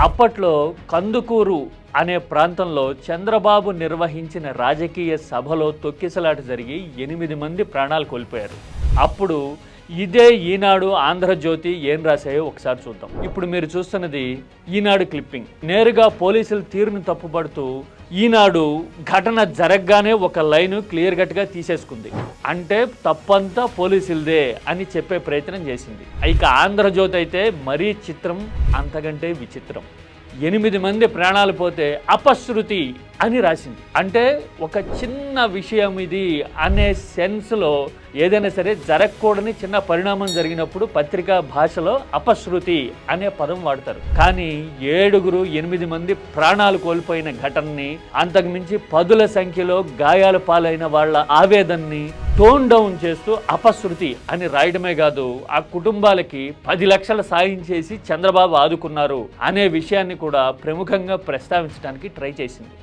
అప్పట్లో కందుకూరు అనే ప్రాంతంలో చంద్రబాబు నిర్వహించిన రాజకీయ సభలో తొక్కిసలాట జరిగి 8 మంది ప్రాణాలు కోల్పోయారు. అప్పుడు ఇదే ఈనాడు, ఆంధ్రజ్యోతి ఏం రాశాయో ఒకసారి చూద్దాం. ఇప్పుడు మీరు చూస్తున్నది ఈనాడు క్లిప్పింగ్. నేరుగా పోలీసుల తీరును తప్పుపడుతూ ఈనాడు ఘటన జరగగానే ఒక లైన్ క్లియర్ కట్గా తీసేసుకుంది. అంటే తప్పంతా పోలీసులదే అని చెప్పే ప్రయత్నం చేసింది. ఇక ఆంధ్రజ్యోతి అయితే మరీ చిత్రం, అంతకంటే విచిత్రం. 8 మంది ప్రాణాలు పోతే అపశృతి అని రాసింది. అంటే ఒక చిన్న విషయం ఇది అనే సెన్స్లో ఏదైనా సరే జరగకూడని చిన్న పరిణామం జరిగినప్పుడు పత్రికా భాషలో అపశృతి అనే పదం వాడతారు. కానీ 8 మంది ప్రాణాలు కోల్పోయిన ఘటనని, అంతకుమించి పదుల సంఖ్యలో గాయాల పాలైన వాళ్ళ ఆవేదనని టోన్ డౌన్ చేస్తూ అపశృతి అని రాయడమే కాదు, ఆ కుటుంబాలకి 10 లక్షల సాయం చేసి చంద్రబాబు ఆదుకున్నారు అనే విషయాన్ని కూడా ప్రముఖంగా ప్రస్తావించడానికి ట్రై చేసింది.